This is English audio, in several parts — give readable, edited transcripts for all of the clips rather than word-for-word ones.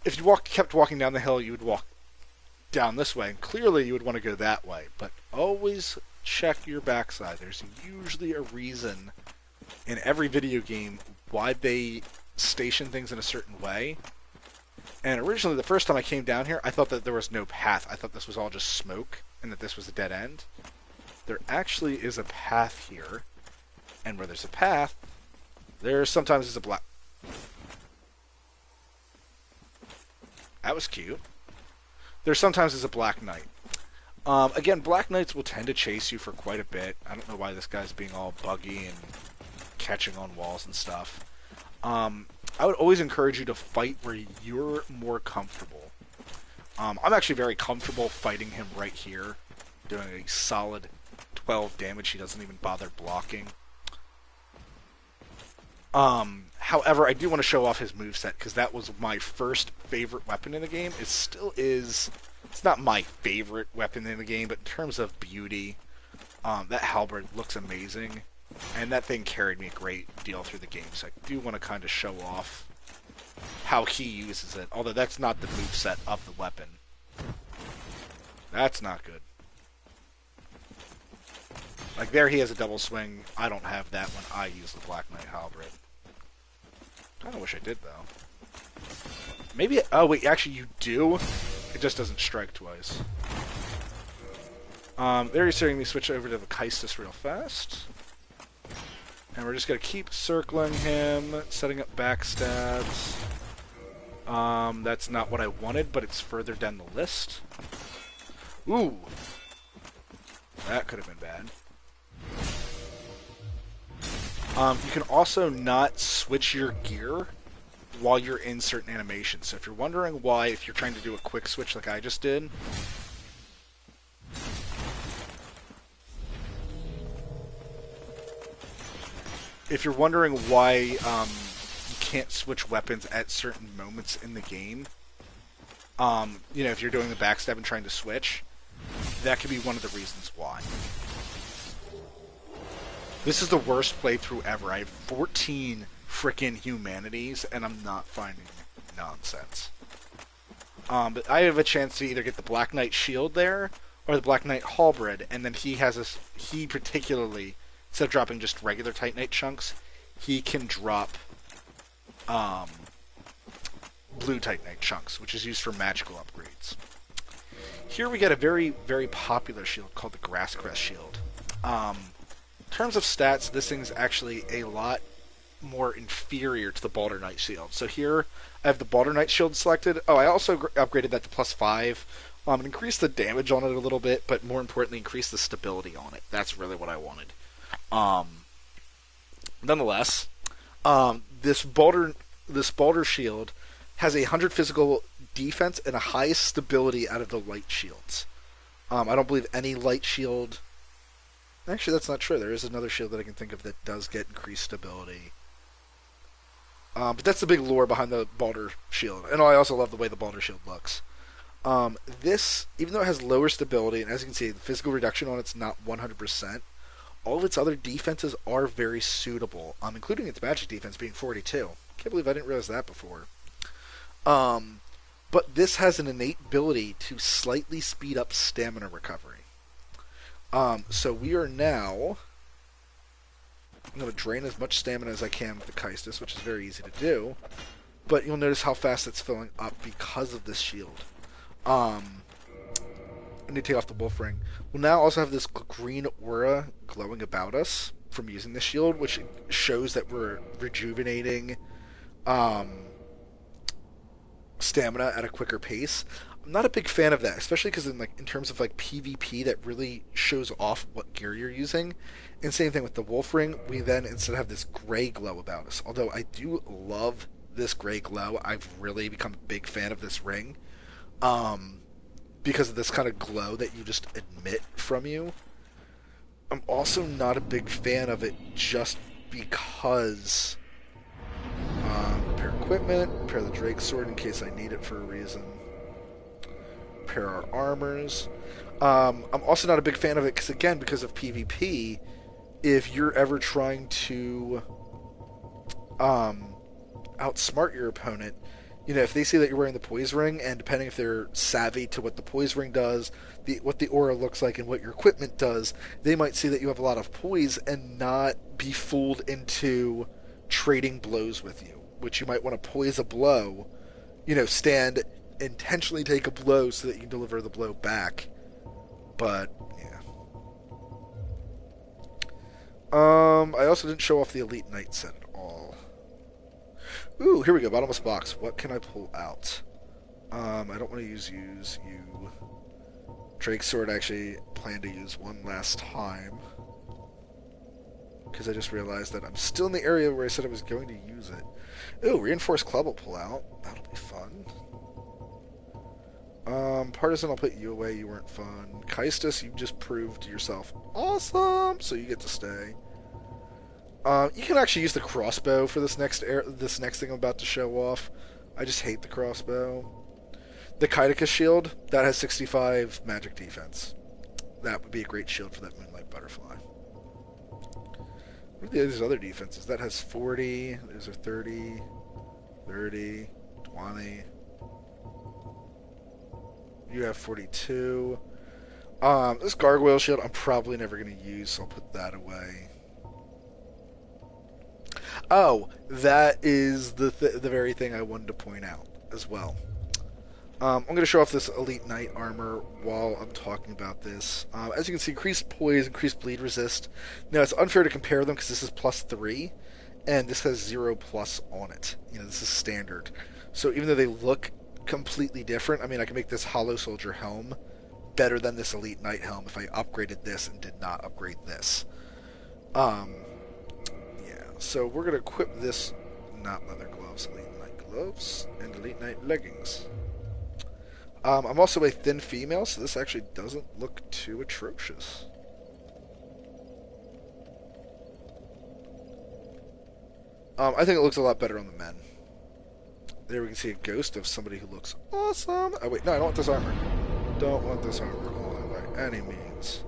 If you kept walking down the hill, you would walk down this way, and clearly you would want to go that way. But always check your backside. There's usually a reason in every video game why they station things in a certain way. And originally, the first time I came down here, I thought that there was no path. I thought this was all just smoke, and that this was a dead end. There actually is a path here, and where there's a path, there sometimes is a black... That was cute. There sometimes is a Black Knight. Again, Black Knights will tend to chase you for quite a bit. I don't know why this guy's being all buggy and catching on walls and stuff. I would always encourage you to fight where you're more comfortable. I'm actually very comfortable fighting him right here, doing a solid 12 damage. He doesn't even bother blocking. However, I do want to show off his moveset, because that was my first favorite weapon in the game. It still is. It's not my favorite weapon in the game, but in terms of beauty, that halberd looks amazing. And that thing carried me a great deal through the game, so I do want to kind of show off how he uses it. Although that's not the moveset of the weapon. That's not good. Like, there he has a double swing. I don't have that when I use the Black Knight halberd. Kind of wish I did, though. Maybe... Oh, wait, actually you do? It just doesn't strike twice. There you're seeing me switch over to the Keistis real fast. And we're just going to keep circling him, setting up backstabs. That's not what I wanted, but it's further down the list. Ooh! That could have been bad. You can also not switch your gear while you're in certain animations. So if you're wondering why, if you're trying to do a quick switch like I just did... If you're wondering why you can't switch weapons at certain moments in the game, you know, if you're doing the backstab and trying to switch, that could be one of the reasons why. This is the worst playthrough ever. I have 14 frickin' humanities, and I'm not finding nonsense. But I have a chance to either get the Black Knight shield there, or the Black Knight halberd, and then he has he particularly... Instead of dropping just regular Titanite chunks, he can drop blue Titanite chunks, which is used for magical upgrades. Here we get a very, very popular shield called the Grasscrest Shield. In terms of stats, this thing's actually a lot more inferior to the Balder Knight Shield. So here, I have the Balder Knight Shield selected. Oh, I also upgraded that to +5. It increased the damage on it a little bit, but more importantly, increased the stability on it. That's really what I wanted. Nonetheless, this Balder shield has 100 physical defense and a highest stability out of the light shields. I don't believe any light shield... Actually, that's not true. There is another shield that I can think of that does get increased stability. But that's the big lore behind the Balder shield. And I also love the way the Balder shield looks. This, even though it has lower stability, and as you can see, the physical reduction on it's not 100%, all of its other defenses are very suitable, including its magic defense being 42. Can't believe I didn't realize that before. But this has an innate ability to slightly speed up stamina recovery. So we are now... I'm going to drain as much stamina as I can with the Keistis, which is very easy to do. But you'll notice how fast it's filling up because of this shield. I need to take off the wolf ring. We'll now also have this green aura glowing about us from using the shield, which shows that we're rejuvenating stamina at a quicker pace. I'm not a big fan of that, especially because in terms of PvP, that really shows off what gear you're using. And same thing with the wolf ring. We then instead have this gray glow about us. Although I do love this gray glow, I've really become a big fan of this ring. Because of this kind of glow that you just emit from you. I'm also not a big fan of it just because... repair equipment, repair the Drake sword in case I need it for a reason. Repair our armors. I'm also not a big fan of it because, again, because of PvP, if you're ever trying to outsmart your opponent, if they see that you're wearing the poise ring, and depending if they're savvy to what the poise ring does, what the aura looks like, and what your equipment does, they might see that you have a lot of poise and not be fooled into trading blows with you, which you might want to poise a blow, stand, intentionally take a blow so that you can deliver the blow back. But, yeah. I also didn't show off the Elite Knight set at all. Ooh, here we go, bottomless box. What can I pull out? I don't want to use you. Drake's Sword I actually plan to use one last time. Because I just realized that I'm still in the area where I said I was going to use it. Ooh, Reinforced Club will pull out. That'll be fun. Partisan, I'll put you away. You weren't fun. Kaistus, you just proved yourself awesome, so you get to stay. You can actually use the crossbow for this next thing I'm about to show off. I just hate the crossbow. The Kaiticus shield, that has 65 magic defense. That would be a great shield for that Moonlight Butterfly. What are these other defenses? That has 40, those are 30, 30, 20. You have 42. This Gargoyle shield I'm probably never going to use, so I'll put that away. Oh, that is the very thing I wanted to point out as well. I'm going to show off this Elite Knight armor while I'm talking about this. As you can see, increased poise, increased bleed resist. Now, it's unfair to compare them because this is +3, and this has 0+ on it. This is standard. So even though they look completely different, I mean, I can make this Hollow Soldier helm better than this Elite Knight helm if I upgraded this and did not upgrade this. Yeah, so we're going to equip this, not leather gloves, Elite Knight gloves, and Elite Knight leggings. I'm also a thin female, so this actually doesn't look too atrocious. I think it looks a lot better on the men. There we can see a ghost of somebody who looks awesome. Oh wait, no, I don't want this armor. Don't want this armor on by any means.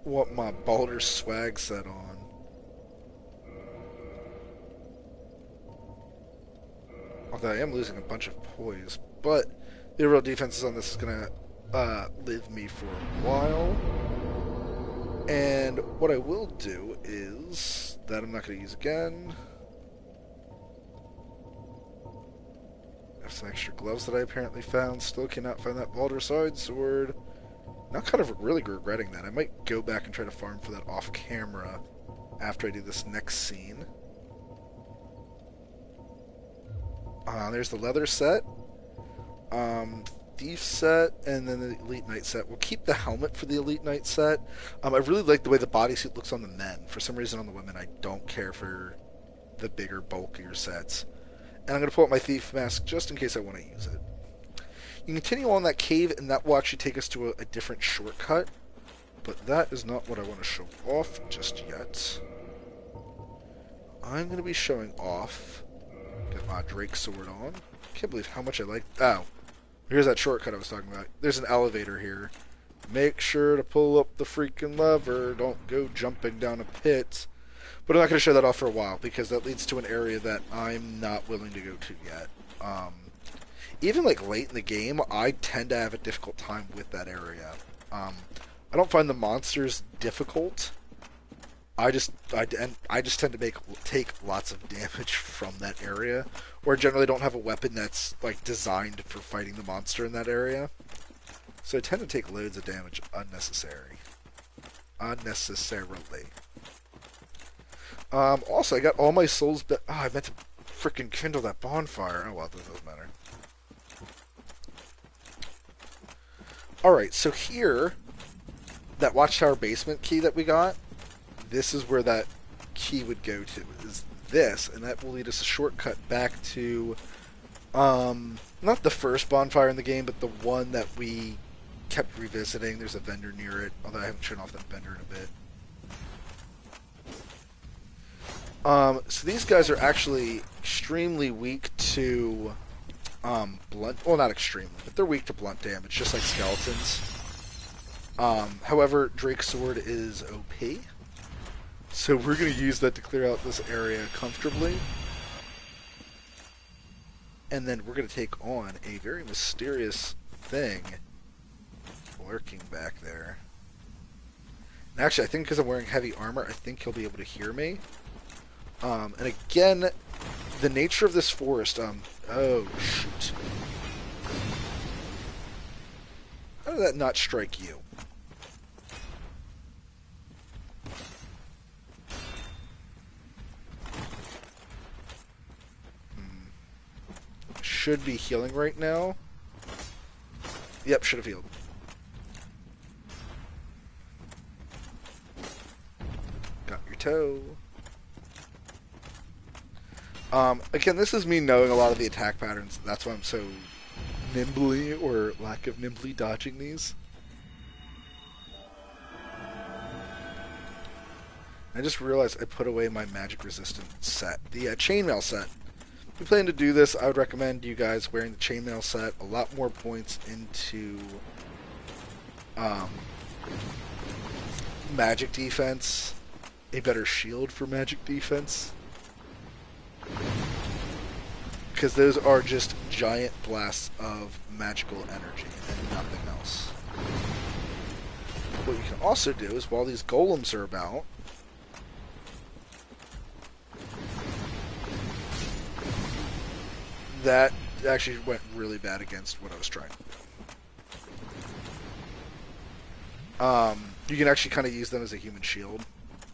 Want my Baldur swag set on. Although I am losing a bunch of poise, but the real defenses on this is going to live me for a while. And what I will do is that I'm not going to use again. I have some extra gloves that I apparently found. Still cannot find that Baldur side sword. Now kind of really regretting that. I might go back and try to farm for that off camera after I do this next scene. There's the leather set. Thief set, and then the Elite Knight set. We'll keep the helmet for the Elite Knight set. I really like the way the bodysuit looks on the men. For some reason on the women, I don't care for the bigger, bulkier sets. And I'm going to pull out my Thief mask just in case I want to use it. You can continue on that cave, and that will actually take us to a different shortcut. But that is not what I want to show off just yet. I'm going to be showing off. Get my Drake sword on. Can't believe how much I like... Oh. Here's that shortcut I was talking about. There's an elevator here. Make sure to pull up the freaking lever. Don't go jumping down a pit. But I'm not going to show that off for a while, because that leads to an area that I'm not willing to go to yet. Even like late in the game, I tend to have a difficult time with that area. I don't find the monsters difficult. I just tend to take lots of damage from that area, or generally don't have a weapon that's like designed for fighting the monster in that area. So I tend to take loads of damage unnecessarily. Also, I got all my souls. I meant to freaking kindle that bonfire. Oh well, that doesn't matter. All right, so here, that Watchtower basement key that we got. This is where that key would go to, is this, and that will lead us a shortcut back to, not the first bonfire in the game, but the one that we kept revisiting. There's a vendor near it, although I haven't shown off that vendor in a bit. So these guys are actually extremely weak to, blunt, well not extremely, but they're weak to blunt damage, just like skeletons. However, Drake's Sword is OP. So we're going to use that to clear out this area comfortably. and then we're going to take on a very mysterious thing lurking back there. And actually, I think because I'm wearing heavy armor, I think he'll be able to hear me. And again, the nature of this forest, oh, shoot. How did that not strike you? Should be healing right now. Yep, should have healed. Got your toe. Again, this is me knowing a lot of the attack patterns. That's why I'm so nimbly, or lack of nimbly, dodging these. I just realized I put away my magic resistant set. The chainmail set. If you plan to do this, I would recommend you guys wearing the chainmail set. A lot more points into magic defense. A better shield for magic defense. Because those are just giant blasts of magical energy and nothing else. What you can also do is, while these golems are about, that actually went really bad against what I was trying to do. You can actually kind of use them as a human shield.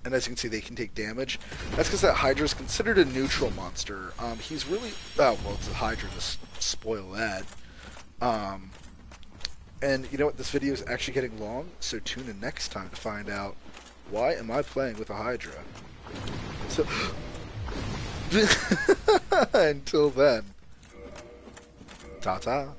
And as you can see, they can take damage. That's because that Hydra is considered a neutral monster. He's really... Oh, well, it's a Hydra to spoil that. And you know what? This video is actually getting long, so tune in next time to find out why am I playing with a Hydra. So... Until then... Ta-ta.